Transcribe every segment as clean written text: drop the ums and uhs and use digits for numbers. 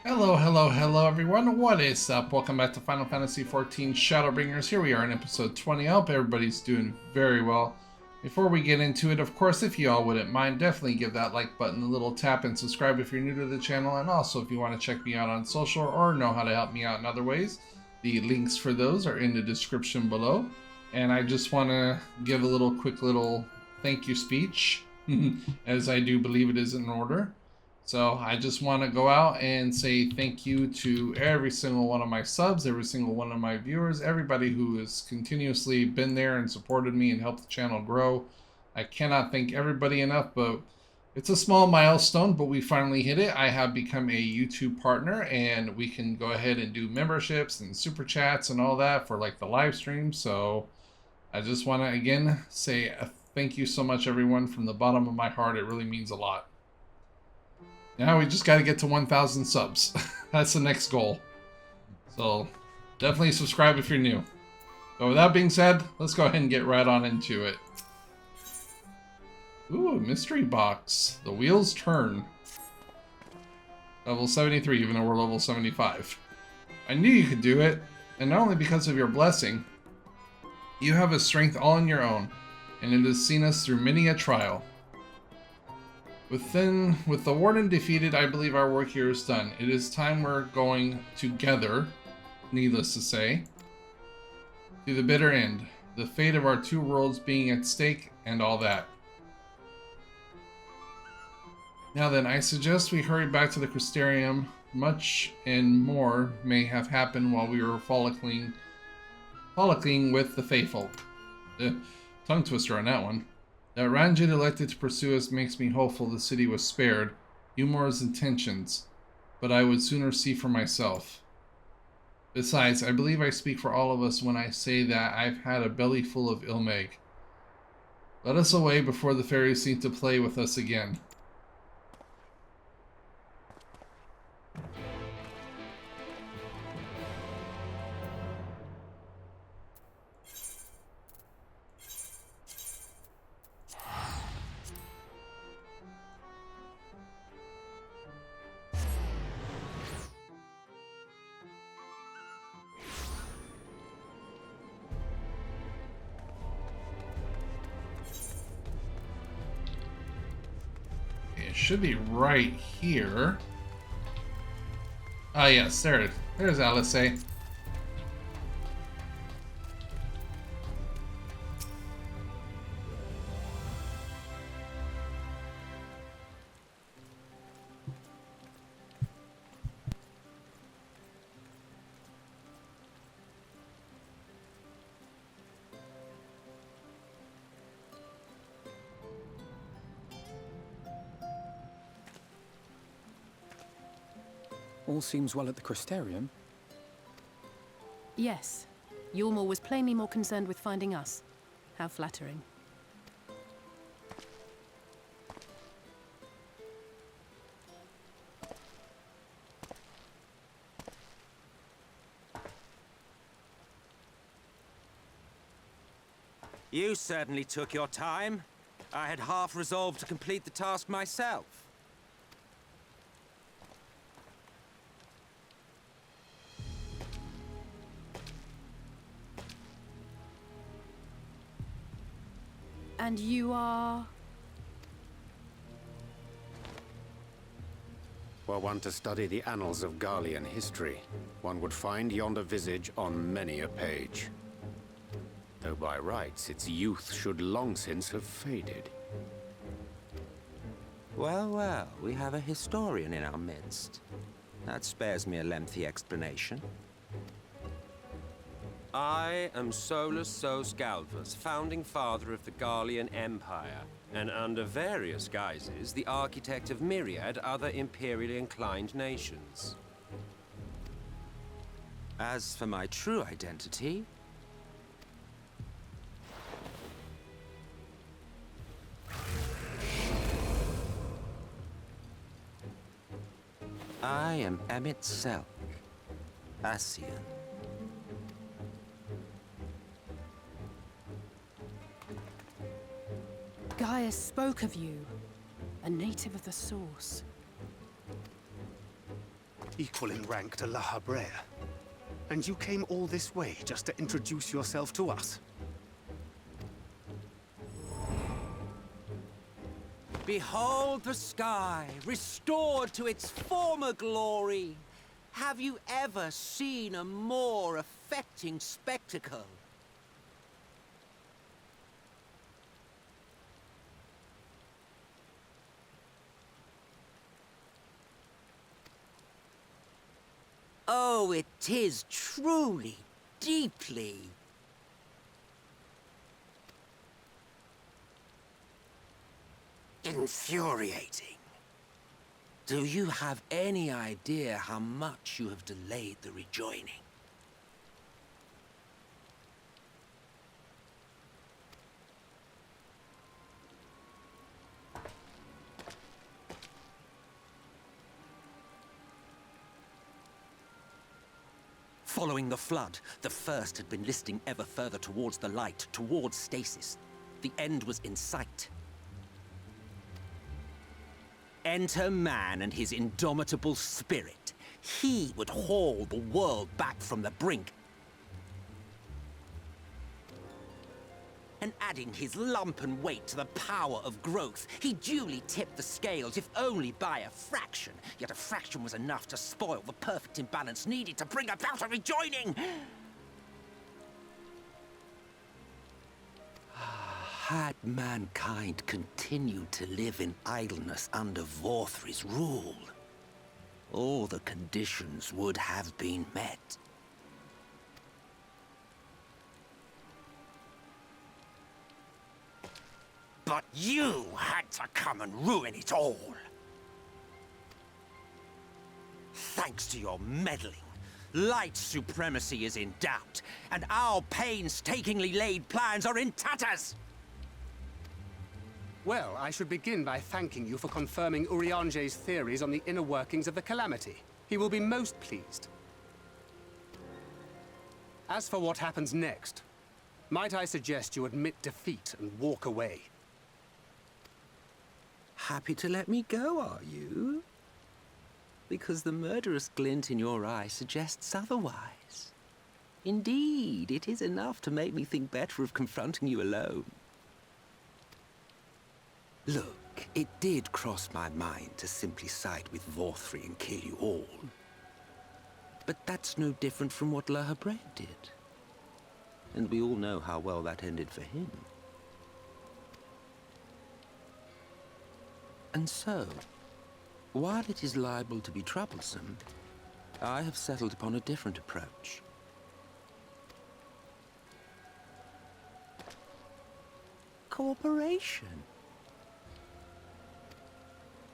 Hello, hello, hello everyone. What is up? Welcome back to Final Fantasy XIV Shadowbringers. Here we are in episode 20. I hope everybody's doing very well. Before we get into it, of course, if you all wouldn't mind, definitely give that like button a little tap and subscribe if you're new to the channel. And also, if you want to check me out on social or know how to help me out in other ways, the links for those are in the description below. And I just want to give a quick little thank you speech, as I do believe it is in order. So I just want to go out and say thank you to every single one of my subs, every single one of my viewers, everybody who has continuously been there and supported me and helped the channel grow. I cannot thank everybody enough, but it's a small milestone, but we finally hit it. I have become a YouTube partner, and we can go ahead and do memberships and super chats and all that for like the live stream. So I just want to again say thank you so much, everyone, from the bottom of my heart. It really means a lot. Now we just got to get to 1,000 subs. That's the next goal. So definitely subscribe if you're new. But with that being said, let's go ahead and get right on into it. Ooh, mystery box. The wheels turn. Level 73, even though we're level 75. I knew you could do it, and not only because of your blessing. You have a strength all on your own, and it has seen us through many a trial. With the warden defeated, I believe our work here is done. It is time we're going together, needless to say, to the bitter end. The fate of our two worlds being at stake and all that. Now then, I suggest we hurry back to the Crystarium. Much and more may have happened while we were frolicking with the faithful. Tongue twister on that one. That Ranjit elected to pursue us makes me hopeful the city was spared. Humor's intentions, but I would sooner see for myself. Besides, I believe I speak for all of us when I say that I've had a belly full of Ilmeg. Let us away before the fairies seem to play with us again. Should be right here. Ah, yes, there's Alice. All seems well at the Crystarium. Yes. Yulmore was plainly more concerned with finding us. How flattering. You certainly took your time. I had half resolved to complete the task myself. And you are... Were one to study the annals of Garlean history, one would find yonder visage on many a page. Though by rights its youth should long since have faded. Well, well, we have a historian in our midst. That spares me a lengthy explanation. I am Solus Sos Galvus, founding father of the Garlean Empire, and under various guises, the architect of myriad other imperially inclined nations. As for my true identity, I am Emmett Selk, Ascian. Gaius spoke of you, a native of the Source. equal in rank to La Habrea. And you came all this way just to introduce yourself to us? Behold the sky, restored to its former glory. Have you ever seen a more affecting spectacle? Oh, it is truly, deeply infuriating. Do you have any idea how much you have delayed the rejoining? Following the flood, the First had been listing ever further towards the light, towards stasis. The end was in sight. Enter man and his indomitable spirit. He would haul the world back from the brink. And adding his lumpen weight to the power of growth, he duly tipped the scales, if only by a fraction. Yet a fraction was enough to spoil the perfect imbalance needed to bring about a rejoining. Had mankind continued to live in idleness under Vorthri's rule, all the conditions would have been met. But you had to come and ruin it all. Thanks to your meddling, light supremacy is in doubt, and our painstakingly laid plans are in tatters! Well, I should begin by thanking you for confirming Urianger's theories on the inner workings of the Calamity. He will be most pleased. As for what happens next, might I suggest you admit defeat and walk away? Happy to let me go, are you? Because the murderous glint in your eye suggests otherwise. Indeed, it is enough to make me think better of confronting you alone. Look, it did cross my mind to simply side with Vorthri and kill you all. But that's no different from what La Habrea did. And we all know how well that ended for him. And so, while it is liable to be troublesome, I have settled upon a different approach. Cooperation.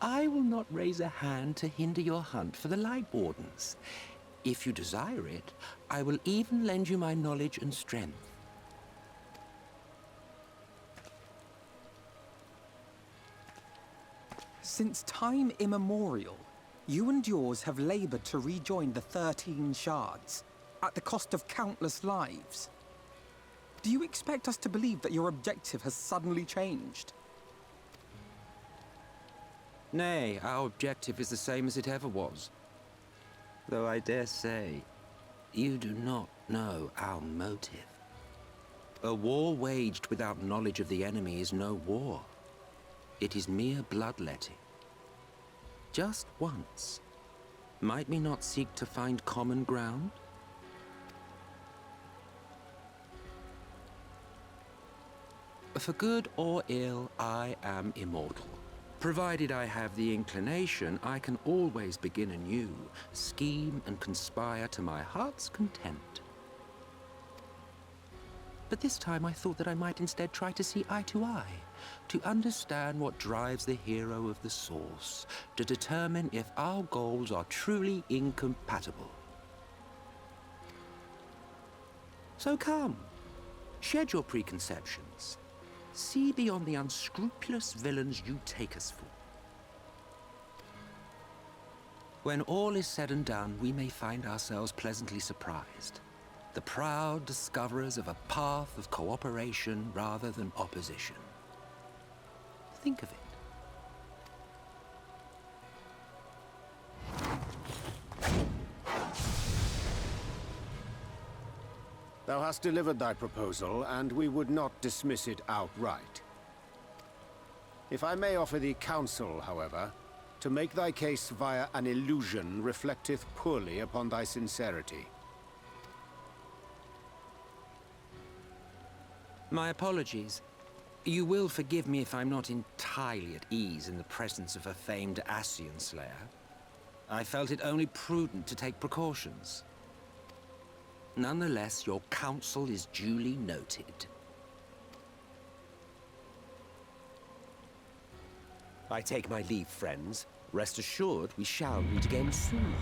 I will not raise a hand to hinder your hunt for the Light Wardens. If you desire it, I will even lend you my knowledge and strength. Since time immemorial, you and yours have labored to rejoin the 13 shards, at the cost of countless lives. Do you expect us to believe that your objective has suddenly changed? Nay, our objective is the same as it ever was. Though I dare say, you do not know our motive. A war waged without knowledge of the enemy is no war. It is mere bloodletting. Just once, might we not seek to find common ground? For good or ill, I am immortal. Provided I have the inclination, I can always begin anew, scheme and conspire to my heart's content. But this time I thought that I might instead try to see eye to eye, to understand what drives the hero of the Source, to determine if our goals are truly incompatible. So come, shed your preconceptions. See beyond the unscrupulous villains you take us for. When all is said and done, we may find ourselves pleasantly surprised. The proud discoverers of a path of cooperation rather than opposition. Think of it. Thou hast delivered thy proposal, and we would not dismiss it outright. If I may offer thee counsel, however, to make thy case via an illusion reflecteth poorly upon thy sincerity. My apologies. You will forgive me if I'm not entirely at ease in the presence of a famed Ascian slayer. I felt it only prudent to take precautions. Nonetheless, your counsel is duly noted. I take my leave, friends. Rest assured, we shall meet again soon.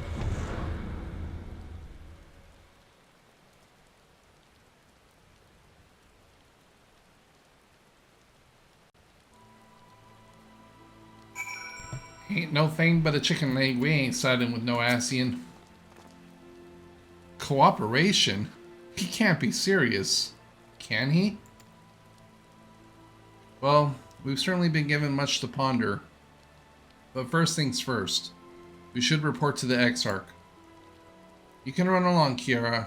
Ain't no thing but a chicken leg. We ain't siding with no Ascian. Cooperation? He can't be serious. Can he? Well, we've certainly been given much to ponder. But first things first. We should report to the Exarch. You can run along, Kiara.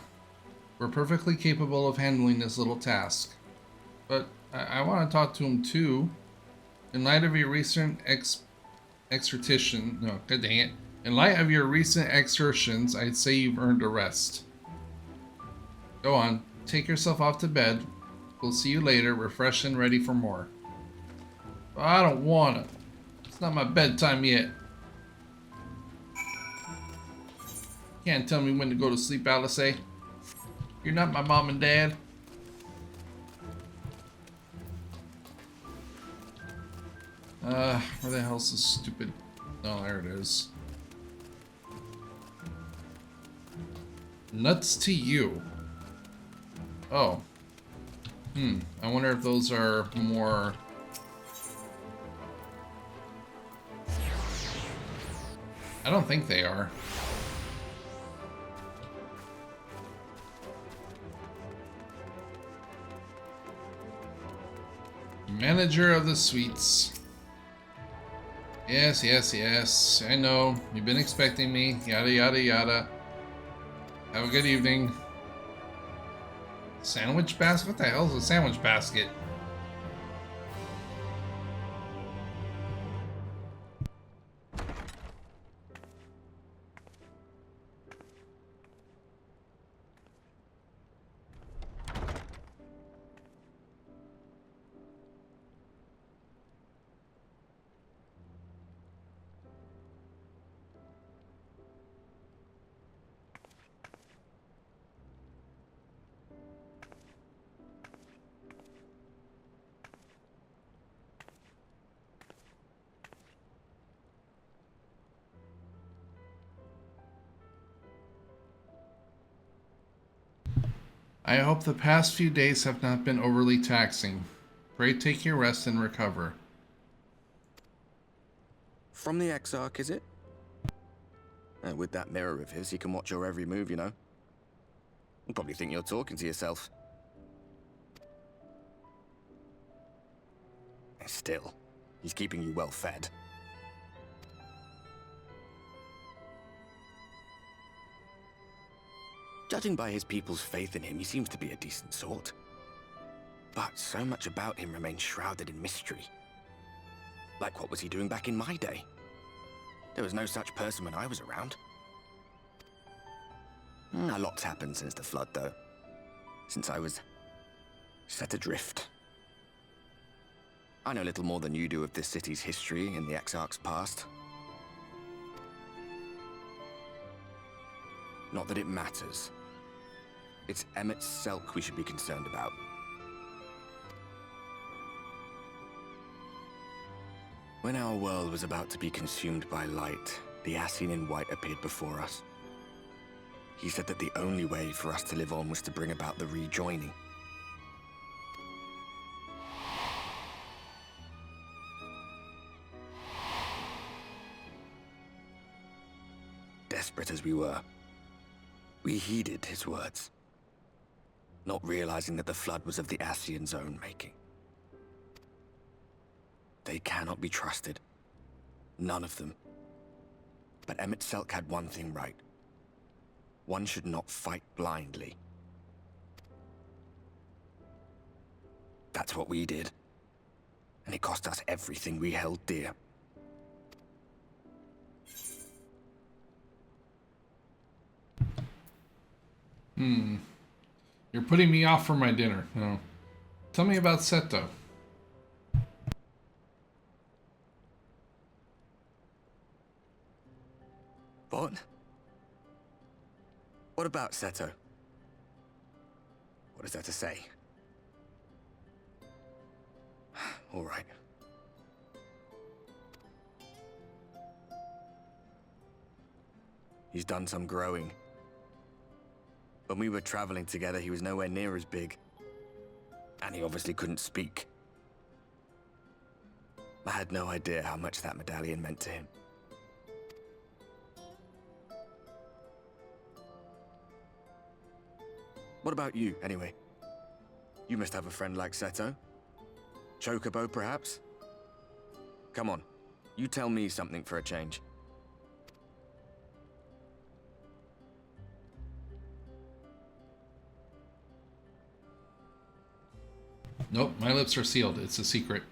We're perfectly capable of handling this little task. But I want to talk to him too. In light of your recent In light of your recent exertions, I'd say you've earned a rest. Go on, take yourself off to bed. We'll see you later, refreshed and ready for more. I don't wanna. It's not my bedtime yet. Can't tell me when to go to sleep, Alice. You're not my mom and dad. Where the hell's this stupid... Oh, there it is. Nuts to you. Oh. I wonder if those are more... I don't think they are. Manager of the suites. Yes, yes, yes. I know. You've been expecting me. Yada, yada, yada. Have a good evening. Sandwich basket? What the hell is a sandwich basket? I hope the past few days have not been overly taxing. Pray take your rest and recover. From the Exarch, is it? With that mirror of his, he can watch your every move, you know. You'll probably think you're talking to yourself. Still, he's keeping you well fed. Judging by his people's faith in him, he seems to be a decent sort. But so much about him remains shrouded in mystery. Like, what was he doing back in my day? There was no such person when I was around. A lot's happened since the Flood, though. Since I was set adrift. I know little more than you do of this city's history in the Exarch's past. Not that it matters. It's Emmett Selk we should be concerned about. When our world was about to be consumed by light, the Ascian in white appeared before us. He said that the only way for us to live on was to bring about the rejoining. Desperate as we were, we heeded his words, not realizing that the Flood was of the Ascian's own making. They cannot be trusted. None of them. But Emmett Selk had one thing right. One should not fight blindly. That's what we did. And it cost us everything we held dear. You're putting me off for my dinner. No. Tell me about Seto. What? What about Seto? What is there to say? All right. He's done some growing. When we were traveling together, he was nowhere near as big. And he obviously couldn't speak. I had no idea how much that medallion meant to him. What about you, anyway? You must have a friend like Seto. Chocobo, perhaps? Come on, you tell me something for a change. Nope, my lips are sealed. It's a secret.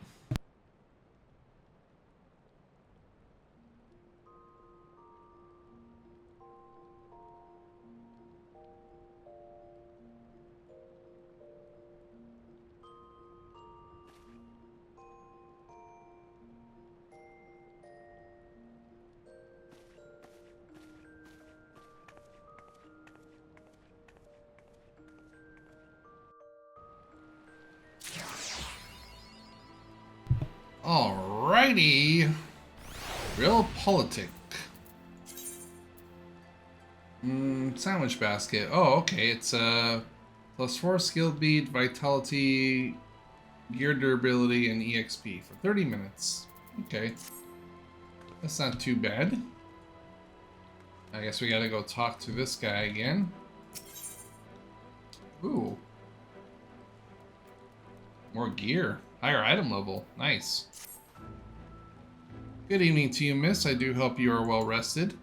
Alrighty. Realpolitik. Sandwich basket. Oh, okay. It's +4 skill bead, vitality, gear durability, and EXP for 30 minutes. Okay. That's not too bad. I guess we gotta go talk to this guy again. Ooh. More gear. Higher item level. Nice. Good evening to you, miss. I do hope you are well rested.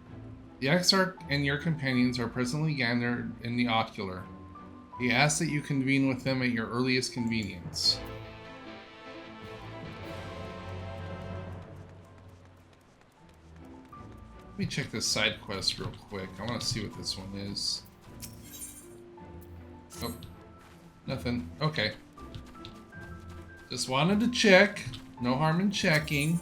The Exarch and your companions are presently gathered in the Ocular. He asks that you convene with them at your earliest convenience. Let me check this side quest real quick. I want to see what this one is. Oh, nothing. Okay. Just wanted to check. No harm in checking.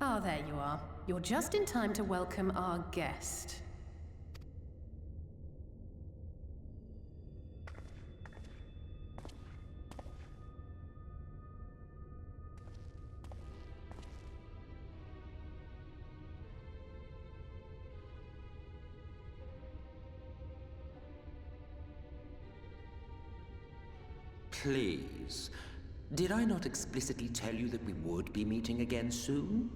Ah, there you are. You're just in time to welcome our guest. Please. Did I not explicitly tell you that we would be meeting again soon?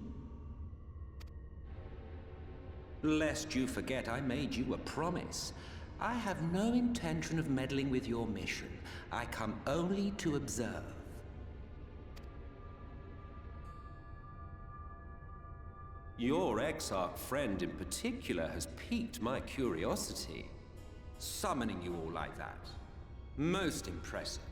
Lest you forget, I made you a promise. I have no intention of meddling with your mission. I come only to observe. Your Exarch friend in particular has piqued my curiosity. Summoning you all like that. Most impressive.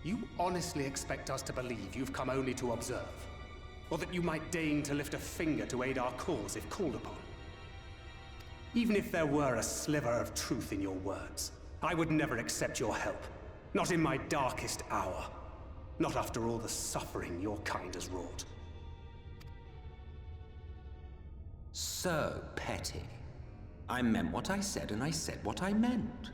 You honestly expect us to believe you've come only to observe? Or that you might deign to lift a finger to aid our cause if called upon? Even if there were a sliver of truth in your words, I would never accept your help. Not in my darkest hour. Not after all the suffering your kind has wrought. So petty. I meant what I said, and I said what I meant.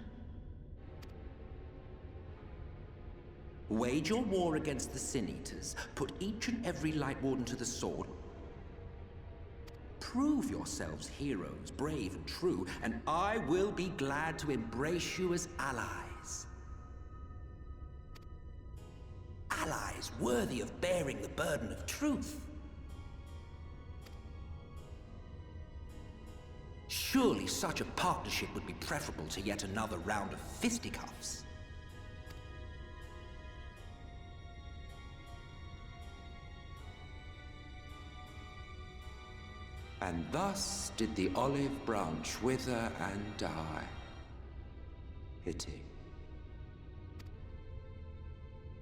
Wage your war against the Sin Eaters. Put each and every Light Warden to the sword. Prove yourselves heroes, brave and true, and I will be glad to embrace you as allies. Allies worthy of bearing the burden of truth. Surely such a partnership would be preferable to yet another round of fisticuffs. And thus did the olive branch wither and die. Pity.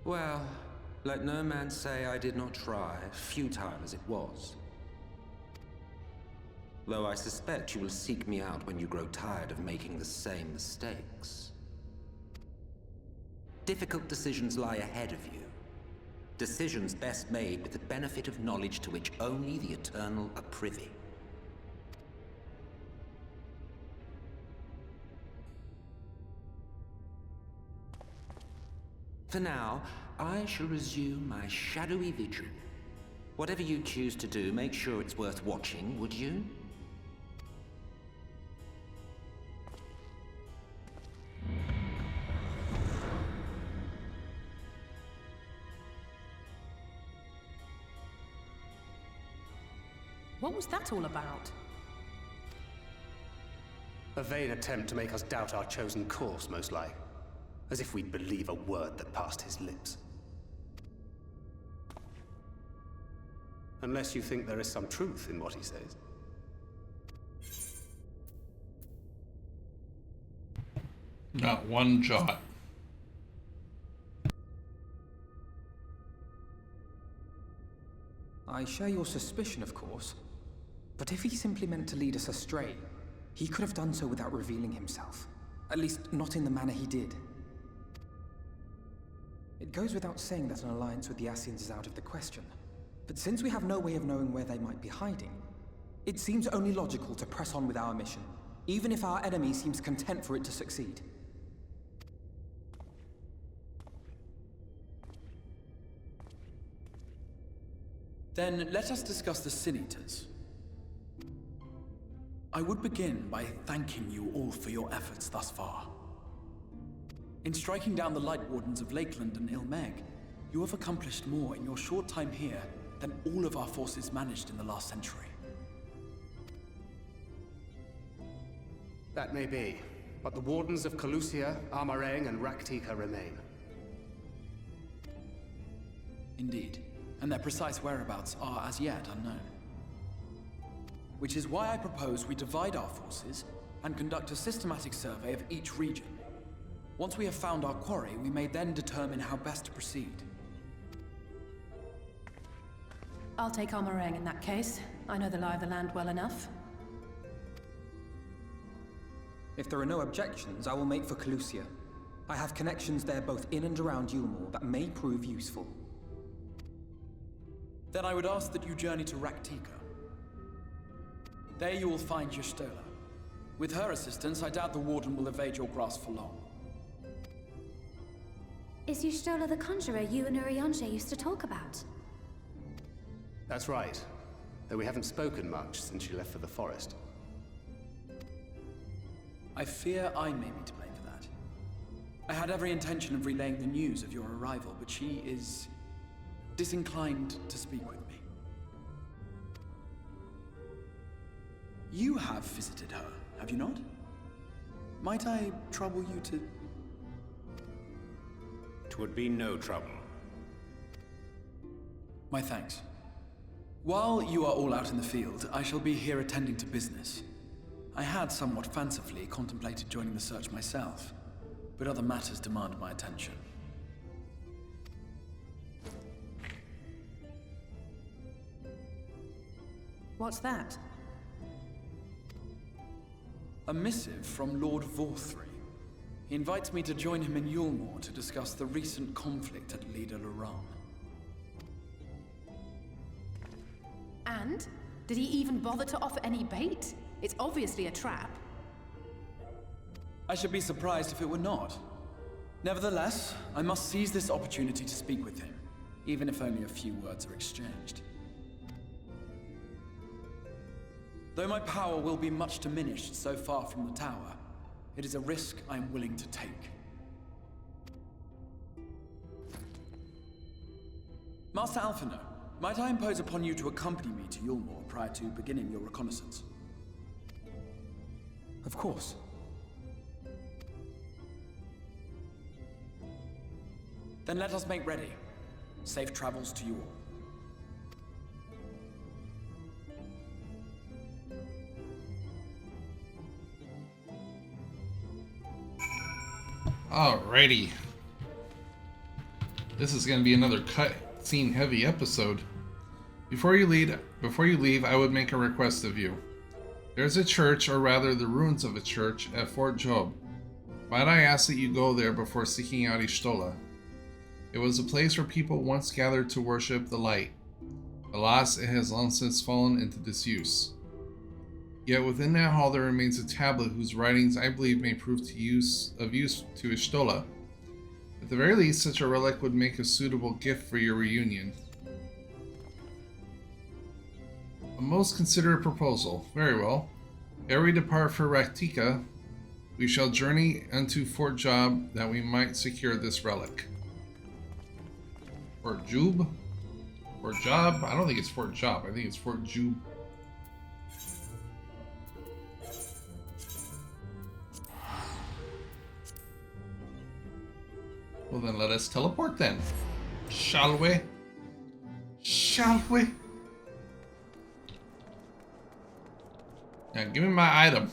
Well, let no man say I did not try, futile as it was. Though I suspect you will seek me out when you grow tired of making the same mistakes. Difficult decisions lie ahead of you. Decisions best made with the benefit of knowledge to which only the Eternal are privy. For now, I shall resume my shadowy vigil. Whatever you choose to do, make sure it's worth watching, would you? What was that all about? A vain attempt to make us doubt our chosen course, most like. As if we'd believe a word that passed his lips. Unless you think there is some truth in what he says. Not one jot. I share your suspicion, of course. But if he simply meant to lead us astray, he could have done so without revealing himself. At least, not in the manner he did. It goes without saying that an alliance with the Ascians is out of the question. But since we have no way of knowing where they might be hiding, it seems only logical to press on with our mission, even if our enemy seems content for it to succeed. Then let us discuss the Sin Eaters. I would begin by thanking you all for your efforts thus far. In striking down the Light Wardens of Lakeland and Ilmeg, you have accomplished more in your short time here than all of our forces managed in the last century. That may be, but the Wardens of Calusia, Amareng, and Raktika remain. Indeed, and their precise whereabouts are as yet unknown. Which is why I propose we divide our forces and conduct a systematic survey of each region. Once we have found our quarry, we may then determine how best to proceed. I'll take Amareng in that case. I know the lie of the land well enough. If there are no objections, I will make for Calusia. I have connections there both in and around Yulmore that may prove useful. Then I would ask that you journey to Raktika. There you will find Y'shtola. With her assistance, I doubt the Warden will evade your grasp for long. Is Y'shtola the conjurer you and Urianger used to talk about? That's right. Though we haven't spoken much since she left for the forest. I fear I may be to blame for that. I had every intention of relaying the news of your arrival, but she is disinclined to speak with me. You have visited her, have you not? Might I trouble you to... Twould be no trouble. My thanks. While you are all out in the field, I shall be here attending to business. I had somewhat fancifully contemplated joining the search myself, but other matters demand my attention. What's that? A missive from Lord Vorthry. He invites me to join him in Yulmore to discuss the recent conflict at Lida Luram. And? Did he even bother to offer any bait? It's obviously a trap. I should be surprised if it were not. Nevertheless, I must seize this opportunity to speak with him, even if only a few words are exchanged. Though my power will be much diminished so far from the tower, it is a risk I am willing to take. Master Alphino, might I impose upon you to accompany me to Yulmore prior to beginning your reconnaissance? Of course. Then let us make ready. Safe travels to you all. Alrighty. This is going to be another cutscene heavy episode. Before you leave, I would make a request of you. There's a church, or rather the ruins of a church, at Fort Job. Might I ask that you go there before seeking out Y'shtola? It was a place where people once gathered to worship the light. Alas, it has long since fallen into disuse. Yet within that hall there remains a tablet whose writings I believe may prove of use to Y'shtola. At the very least, such a relic would make a suitable gift for your reunion. A most considerate proposal. Very well. Ere we depart for Raktika, we shall journey unto Fort Job that we might secure this relic. Fort Jube? Fort Job? I don't think it's Fort Job. I think it's Fort Jube. Well then, let us teleport then. Shall we? Shall we? Now give me my item.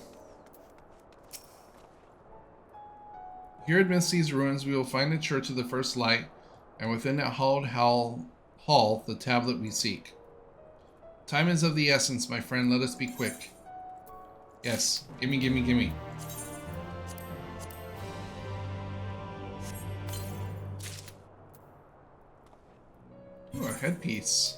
Here amidst these ruins we will find the Church of the First Light, and within that hallowed hall the tablet we seek. Time is of the essence, my friend. Let us be quick. Yes, gimme, gimme, gimme. Ooh, a headpiece.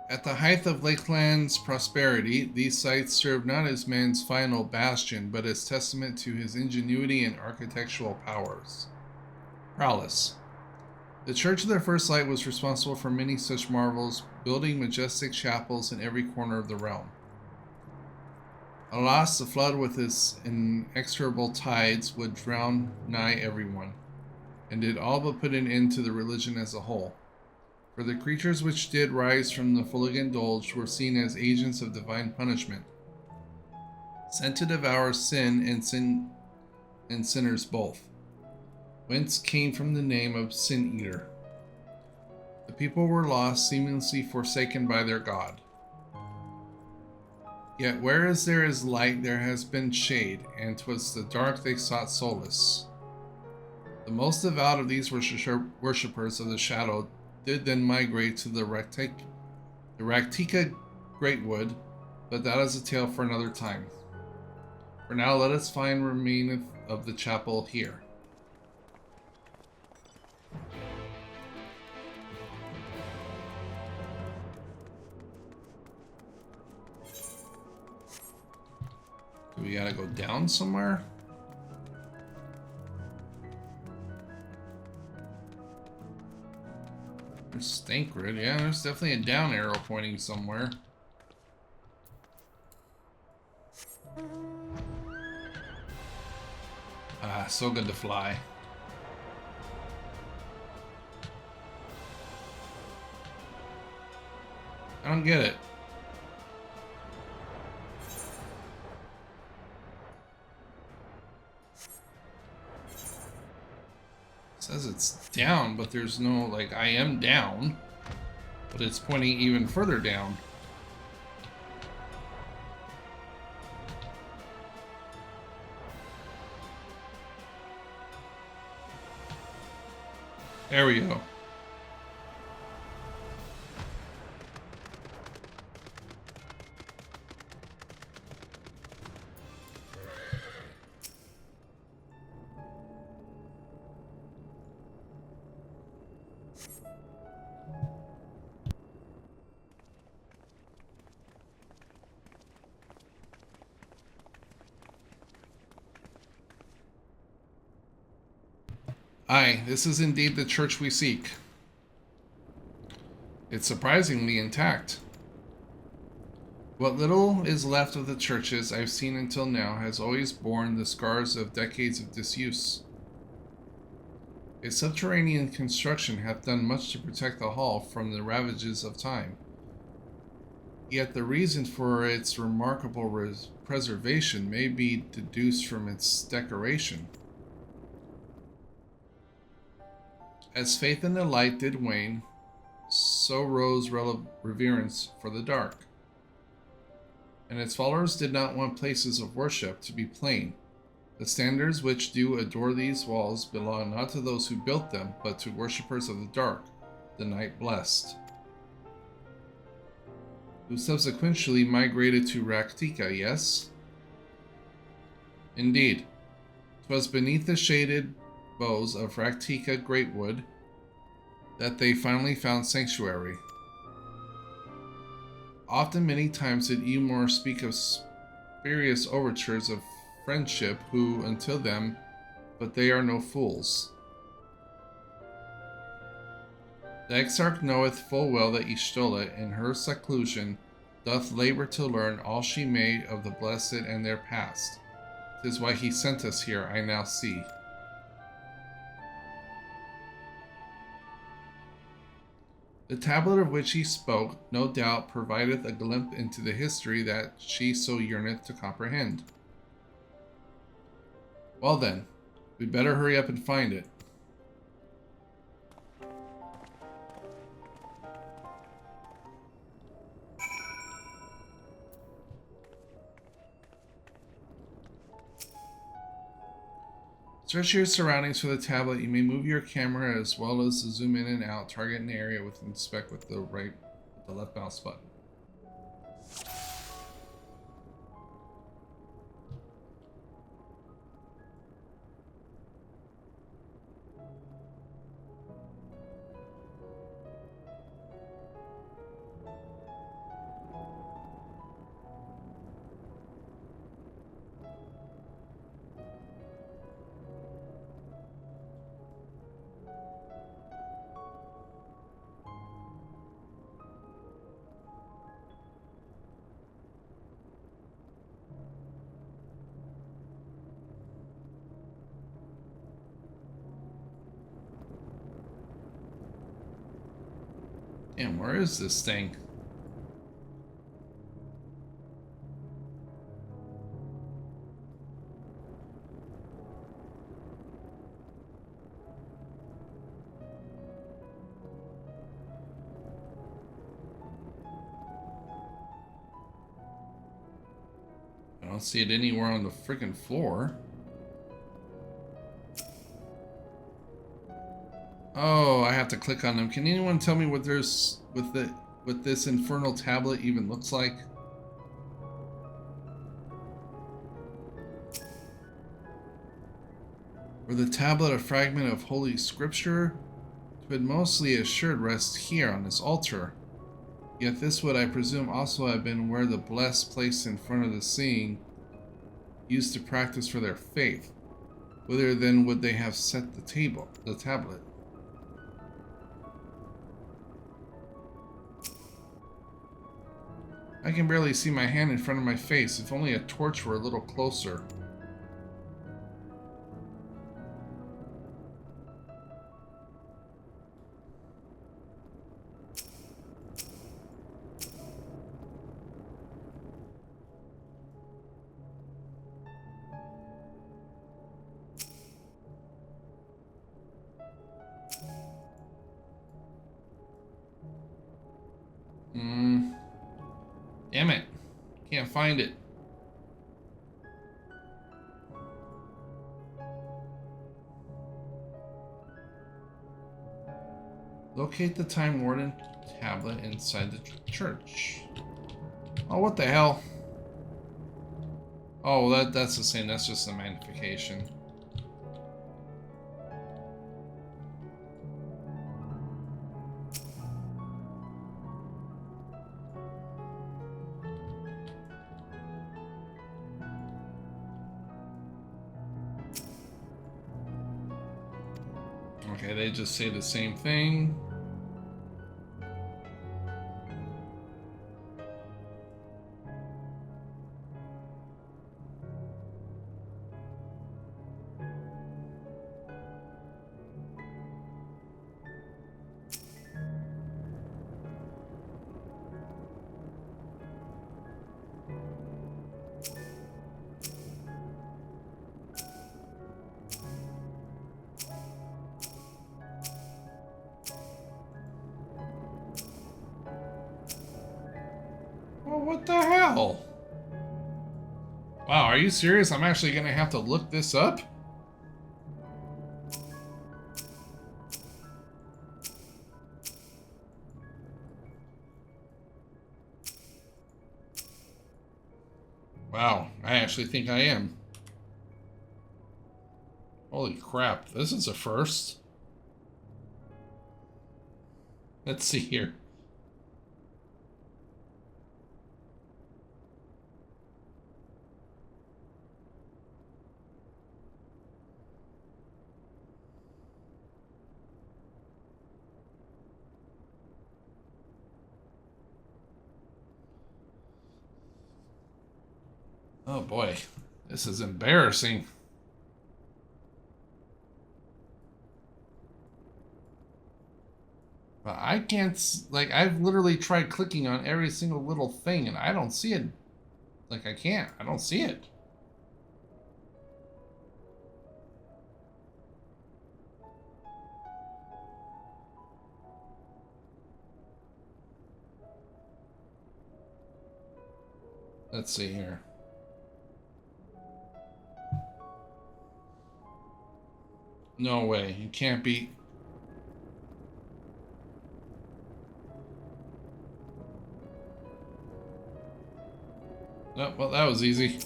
At the height of Lakeland's prosperity, these sites serve not as man's final bastion, but as testament to his ingenuity and architectural prowess. The Church of the First Light was responsible for many such marvels, building majestic chapels in every corner of the realm. Alas, the flood with its inexorable tides would drown nigh everyone, and did all but put an end to the religion as a whole. For the creatures which did rise from the Fulligan Dolge were seen as agents of divine punishment, sent to devour sin and sinners both, whence came from the name of Sin Eater. The people were lost, seemingly forsaken by their god. Yet whereas there is light, there has been shade, and 'twas the dark they sought solace. The most devout of these worshippers of the shadow did then migrate to the Raktika Greatwood, but that is a tale for another time. For now, let us find remaineth of the chapel here. Do we gotta go down somewhere? There's Stankrid. Yeah, there's definitely a down arrow pointing somewhere. Ah, so good to fly. I don't get it. It says it's down, but there's no, like, I am down, but it's pointing even further down. There we go. Aye, this is indeed the church we seek. It's surprisingly intact. What little is left of the churches I've seen until now has always borne the scars of decades of disuse. Its subterranean construction hath done much to protect the hall from the ravages of time. Yet the reason for its remarkable preservation may be deduced from its decoration. As faith in the light did wane, so rose reverence for the dark. And its followers did not want places of worship to be plain. The standards which do adore these walls belong not to those who built them, but to worshippers of the dark, the night blessed, who subsequently migrated to Raktika, yes? Indeed, 'twas beneath the shaded boughs of Raktika Greatwood that they finally found sanctuary. Often many times did Eumor speak of spurious overtures of friendship who until them, but they are no fools. The Exarch knoweth full well that Y'shtola in her seclusion doth labor to learn all she may of the blessed and their past. 'Tis why he sent us here, I now see. The tablet of which he spoke, no doubt, provideth a glimpse into the history that she so yearneth to comprehend. Well then, we'd better hurry up and find it. Search your surroundings for the tablet. You may move your camera as well as zoom in and out, target an area with inspect with the left mouse button. Damn, where is this thing? I don't see it anywhere on the freaking floor. Oh, I have to click on them. Can anyone tell me what there's what this infernal tablet even looks like? Were the tablet a fragment of holy scripture? 'Twould mostly assured rest here on this altar. Yet this would, I presume, also have been where the blessed placed in front of the seeing used to practice for their faith. Whither then would they have set the tablet? I can barely see my hand in front of my face. If only a torch were a little closer. Damn it. Can't find it. Locate the Time Warden tablet inside the church. Oh, what the hell? Oh, that's the same. That's just a magnification. Okay, they just say the same thing. Oh, what the hell? Wow, are you serious? I'm actually gonna have to look this up? Wow, I actually think I am. Holy crap, this is a first. Let's see here. Oh boy, this is embarrassing. But I can't, like, I've literally tried clicking on every single little thing and I don't see it. Like, I can't. I don't see it. Let's see here. No way. You can't be... Oh, well, that was easy.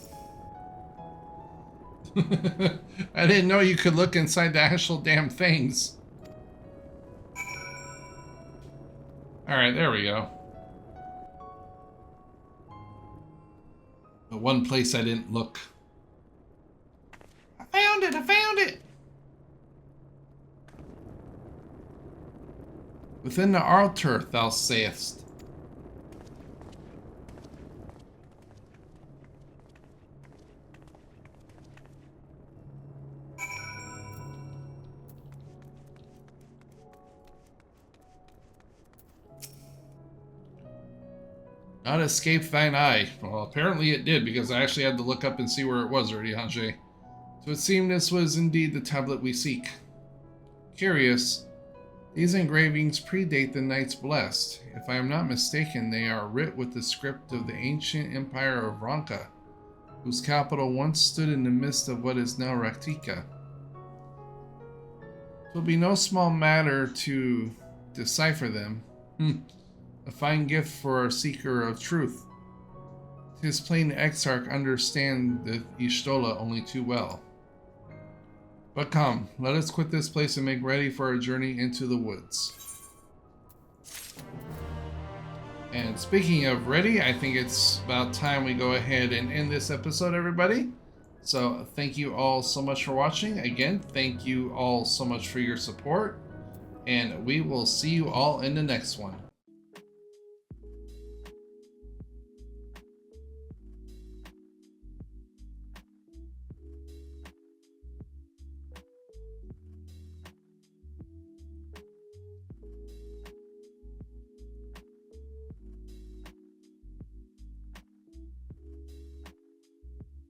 I didn't know you could look inside the actual damn things. Alright, there we go. The one place I didn't look. I found it! I found it! Within the altar, thou sayest. Not escape thine eye. Well, apparently it did, because I actually had to look up and see where it was already, Hanjay. So it seemed this was indeed the tablet we seek. Curious. These engravings predate the Knights Blessed. If I am not mistaken, they are writ with the script of the ancient empire of Ranka, whose capital once stood in the midst of what is now Raktika. It will be no small matter to decipher them. A fine gift for a seeker of truth. 'Tis plain the Exarch understand the Y'shtola only too well. But come, let us quit this place and make ready for our journey into the woods. And speaking of ready, I think it's about time we go ahead and end this episode, everybody. So thank you all so much for watching. Again, thank you all so much for your support. And we will see you all in the next one.